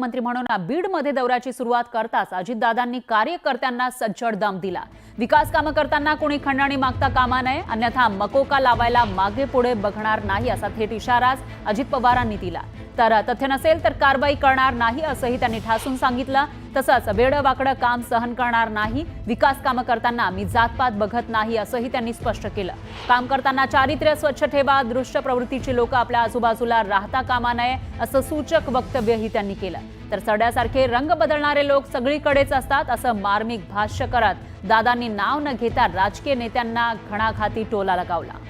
पालकमंत्री म्हणून बीडमध्ये दौऱ्याची सुरुवात करताच अजितदादांनी कार्यकर्त्यांना सज्जड दम दिला। विकास कामं करताना कोणी खंडणी मागता कामा नये, अन्यथा मकोका लावायला मागे पुढे बघणार नाही असा थेट इशाराच अजित पवारांनी दिला। तर तथ्य नसेल तर कारवाई करणार नाही असंही त्यांनी ठासून सांगितलं। तसंच वेडवाकडं काम सहन करणार नाही, विकास कामं करताना मी जातपात बघत नाही असंही त्यांनी स्पष्ट केलं। काम करताना चारित्र्य स्वच्छ ठेवा, दृष्ट प्रवृत्तीची लोक आपल्या आजूबाजूला राहता कामा नये असं सूचक वक्तव्यही त्यांनी केलं। तर सड्यासारखे रंग बदलणारे लोक सगळीकडेच असतात असं मार्मिक भाष्य करत दादांनी नाव न घेता राजकीय नेत्यांना घणाघाती टोला लगावला।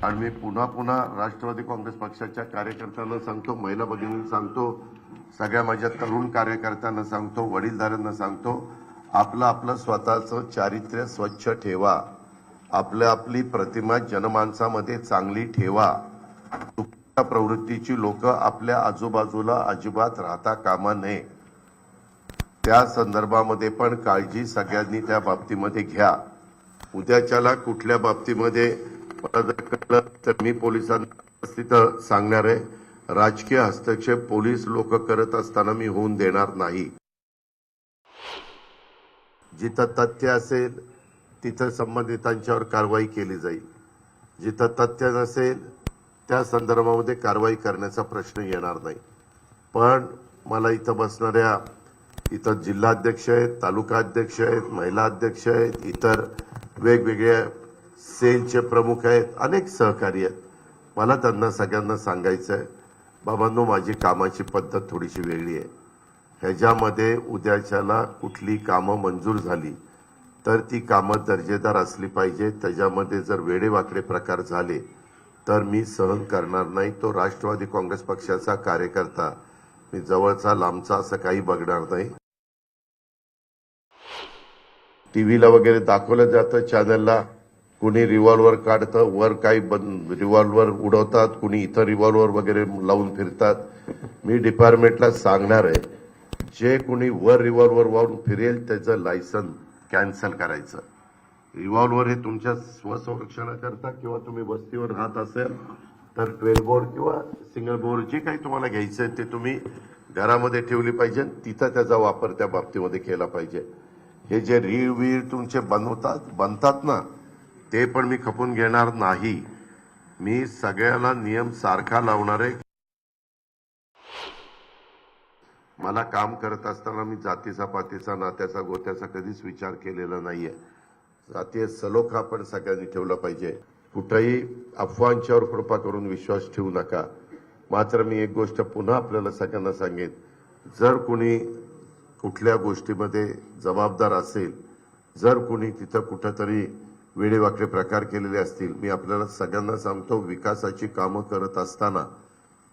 आणि मी पुन्हा पुन्हा राष्ट्रवादी काँग्रेस पक्षाच्या कार्यकर्त्यांना सांगतो, महिला भगिनींना सांगतो, सगळ्या माझ्या तरुण कार्यकर्त्यांना सांगतो, वडीलधाऱ्यांना सांगतो, आपलं स्वतःचं चारित्र्य स्वच्छ ठेवा, आपली प्रतिमा जनमानसामध्ये चांगली ठेवा। चुकीच्या प्रवृत्तीची लोक आपल्या आजूबाजूला अजिबात राहता कामा नये। त्या संदर्भामध्ये पण काळजी सगळ्यांनी त्या बाबतीमध्ये घ्या। उद्याच्याला कुठल्या बाबतीमध्ये मला जर कळलं तर मी पोलिसांना तिथं सांगणार आहे, राजकीय हस्तक्षेप पोलीस लोक करत असताना मी होऊन देणार नाही। जिथं तथ्य असेल तिथं संबंधितांच्यावर कारवाई केली जाईल, जिथं तथ्य नसेल त्या संदर्भामध्ये कारवाई करण्याचा प्रश्न येणार नाही। पण मला इथं बसणाऱ्या इथं जिल्हाध्यक्ष आहेत, तालुका अध्यक्ष आहेत, महिला अध्यक्ष आहेत, इतर वेगवेगळ्या सेलचे प्रमुख आहेत, अनेक सहकारी आहेत। मला त्यांना सगळ्यांना सांगायचं आहे, बाबांनो माझी कामाची पद्धत थोडीशी वेगळी आहे। ह्याच्यामध्ये उद्याच्याला कुठली कामं मंजूर झाली तर ती कामं दर्जेदार असली पाहिजे। त्याच्यामध्ये जर वेडेवाकडे प्रकार झाले तर मी सहन करणार नाही। तो राष्ट्रवादी काँग्रेस पक्षाचा कार्यकर्ता, मी जवळचा लांबचा असं काही बघणार नाही। टीव्हीला वगैरे दाखवलं जातं चॅनलला, कुणी रिव्हॉल्वर काढतं, वर काही रिव्हॉल्वर उडवतात, कुणी इथं रिव्हॉल्वर वगैरे लावून फिरतात। मी डिपार्टमेंटला सांगणार आहे, जे कुणी वर रिव्हॉल्वर वाहून फिरेल त्याचं लायसन कॅन्सल करायचं। रिव्हॉल्वर हे तुमच्या स्वसंरक्षणाकरता किंवा तुम्ही वस्तीवर राहत असेल तर 12 बोर किंवा सिंगल बोर जे काही तुम्हाला घ्यायचं आहे ते तुम्ही घरामध्ये ठेवली पाहिजे, तिथं त्याचा वापर त्या बाबतीमध्ये केला पाहिजे। हे जे रीळ तुमचे बनतात ना, ते पण मी खपून घेणार नाही। मी सगळ्याला नियम सारखा लावणार आहे। मला काम करत असताना मी जातीचा पातीचा नात्याचा गोत्याचा कधीच विचार केलेला नाहीये। जातीय सलोखा पण सगळ्यांनी ठेवला पाहिजे। कुठेही अफवांच्यावर कृपा करून विश्वास ठेवू नका। मात्र मी एक गोष्ट पुन्हा आपल्याला सगळ्यांना सांगेन, जर कुणी कुठल्या गोष्टीमध्ये जबाबदार असेल, जर कुणी तिथं कुठेतरी वेडेवाकडे प्रकार केलेले असतील, मी आपल्याला सगळ्यांना सांगतो, विकासाची कामं करत असताना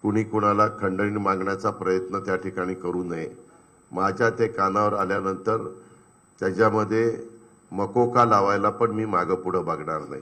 कुणी कुणाला खंडणी मागण्याचा प्रयत्न त्या ठिकाणी करू नये। माझ्या ते कानावर आल्यानंतर त्याच्यामध्ये मकोका लावायला पण मी मागं पुढं बघणार नाही।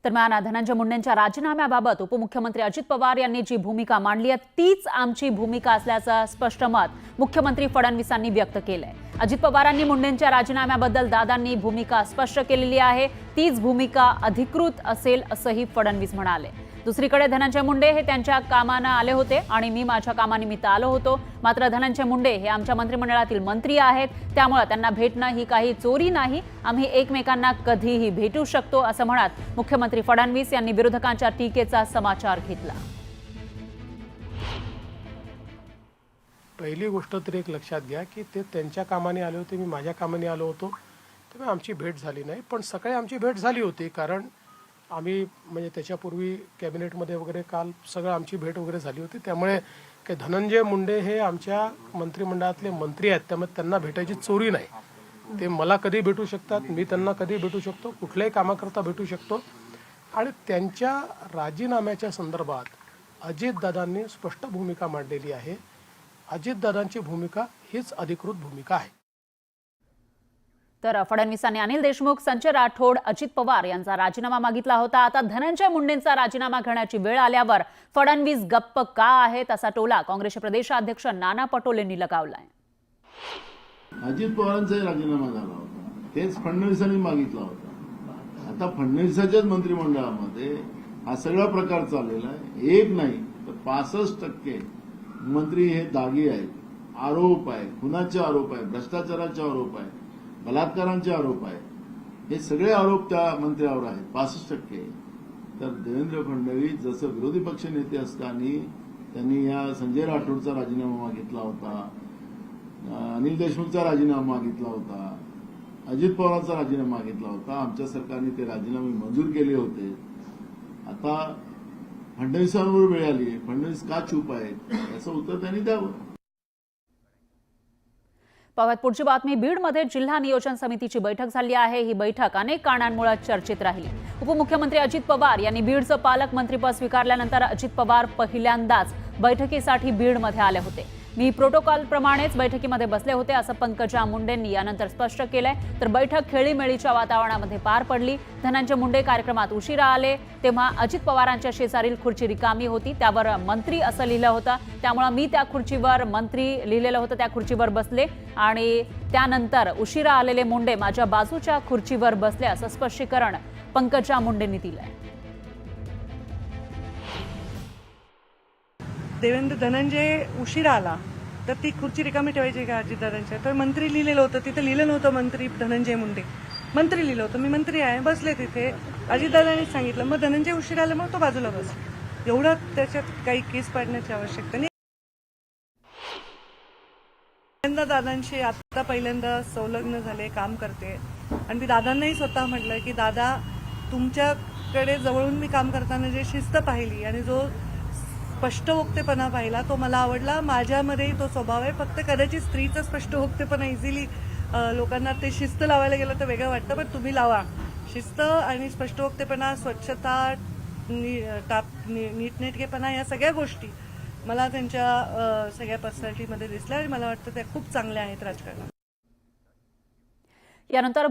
दरम्यान धनंजय मुंडेंच्या राजीनाम्याबाबत उपमुख्यमंत्री अजित पवार यांनी जी भूमिका मांडली आहे तीच आमची भूमिका असल्याचं स्पष्ट मत मुख्यमंत्री फडणवीसांनी व्यक्त केलंय। अजित पवारांनी मुंडेंच्या राजीनाम्याबद्दल दादांनी भूमिका स्पष्ट केलेली आहे, तीच भूमिका अधिकृत असेल असंही फडणवीस म्हणाले। दुसरीकडे धनंजय मुंडे हे त्यांच्या कामानं आले होते आणि मी माझ्या कामानिमित्त आलो होतो। मात्र धनंजय मुंडे हे आमच्या मंत्रिमंडळातील मंत्री आहेत, त्यामुळे त्यांना भेटणं ही काही चोरी नाही, आम्ही एकमेकांना कधीही भेटू शकतो असं म्हणत मुख्यमंत्री फडणवीस यांनी विरोधकांच्या टीकेचा समाचार घेतला। पहिली गोष्ट तर एक लक्षात घ्या की ते त्यांच्या कामाने आले होते, मी माझ्या कामाने आलो होतो, त्यामुळे आमची भेट झाली नाही। पण सकाळी आमची भेट झाली होती, कारण आम्ही म्हणजे त्याच्यापूर्वी कॅबिनेटमध्ये वगैरे काल सगळं आमची भेट वगैरे झाली होती। त्यामुळे काही धनंजय मुंडे हे आमच्या मंत्रिमंडळातले मंत्री आहेत, त्यामुळे त्यांना भेटायची चोरी नाही। ते मला कधी भेटू शकतात, मी त्यांना कधी भेटू शकतो, कुठल्याही कामाकरता भेटू शकतो। आणि त्यांच्या राजीनाम्याच्या संदर्भात अजितदादांनी स्पष्ट भूमिका मांडलेली आहे। अजितदादांची भूमिका हीच अधिकृत भूमिका आहे। तर फडणवीसांनी अनिल देशमुख, संजय राठोड, अजित पवार यांचा राजीनामा मागितला होता। आता धनंजय मुंडेंचा राजीनामा घेण्याची वेळ आल्यावर फडणवीस गप्प का आहेत असा टोला काँग्रेसचे प्रदेशाध्यक्ष नाना पटोलेंनी लगावलाय। अजित पवारांचा राजीनामा झाला होता, तेच फडणवीसांनी मागितला होता। आता फडणवीसाच्याच मंत्रिमंडळामध्ये हा सगळा प्रकार चाललेला आहे. एक नाही तर 65% मंत्री हे दागी आहेत. आरोप आहे, खुनाचे आरोप आहे, भ्रष्टाचाराचे आरोप आहे, बलात्कारांचे आरोप आहे. हे सगळे आरोप त्या मंत्र्यावर आहेत. 65%. तर देवेंद्र फडणवीस जसं विरोधी पक्ष नेते असताना त्यांनी या संजय राठोडचा राजीनामा मागितला होता, अनिल देशमुखचा राजीनामा मागितला होता, अजित पवारांचा राजीनामा मागितला होता. आमच्या सरकारने ते राजीनामे मंजूर केले होते. आता फडणवीसांवर वेळ आली. फडणवीस का चूप आहेत याचं उत्तर त्यांनी द्यावं. पाहत पुढची बातमी. बीडमध्ये जिल्हा नियोजन समितीची बैठक झाली आहे. ही बैठक अनेक कारणांमुळे चर्चेत राहिली. उपमुख्यमंत्री अजित पवार यांनी बीडचं पालकमंत्रीपद स्वीकारल्यानंतर अजित पवार पहिल्यांदाच बैठकीसाठी बीडमध्ये आले होते. मी प्रोटोकॉल प्रमाणेच बैठकीमध्ये बसले होते असं पंकजा मुंडेंनी यानंतर स्पष्ट केलंय. तर बैठक खेळीमेळीच्या वातावरणामध्ये पार पडली. धनंजय मुंडे कार्यक्रमात उशिरा आले तेव्हा अजित पवारांच्या शेजारील खुर्ची रिकामी होती, त्यावर मंत्री असं लिहिलं होतं. त्यामुळे मी त्या खुर्चीवर मंत्री लिहिलेलं होतं त्या खुर्चीवर बसले आणि त्यानंतर उशिरा आलेले मुंडे माझ्या बाजूच्या खुर्चीवर बसले असं स्पष्टीकरण पंकजा मुंडेंनी दिलंय. धनंजय उशिरा आला तर ती खुर्ची रिकामी ठेवायची का अजितदादांच्या? तर मंत्री लिहिलेलं होतं, तिथे लिहिलं नव्हतं मंत्री धनंजय मुंडे. मंत्री लिहिलं होतं, मी मंत्री आहे, बसले तिथे. अजितदादांनीच सांगितलं. मग धनंजय उशिरा आला, मग तो बाजूला बसला. एवढं त्याच्यात काही केस पाडण्याची आवश्यकता नाही. दादांशी आता पहिल्यांदा संलग्न झाले, काम करते. आणि मी दादांनाही स्वतः म्हटलं की दादा, तुमच्याकडे जवळून मी काम करताना जे शिस्त पाहिली आणि जो स्पष्टवक्तेपणा पाहिला तो मला आवडला. माझ्यामध्येही तो स्वभाव आहे. फक्त कदाचित स्त्रीचा स्पष्टवक्तेपणा इझिली लोकांना ते शिस्त लावायला गेलं तर वेगळं वाटतं, पण तुम्ही लावा. शिस्त आणि स्पष्टवक्तेपणा, स्वच्छता, नीटनेटकेपणा या सगळ्या गोष्टी मला त्यांच्या सगळ्या पर्सनॅलिटीमध्ये दिसल्या आणि मला वाटतं त्या खूप चांगल्या आहेत राजकारणात. यानंतर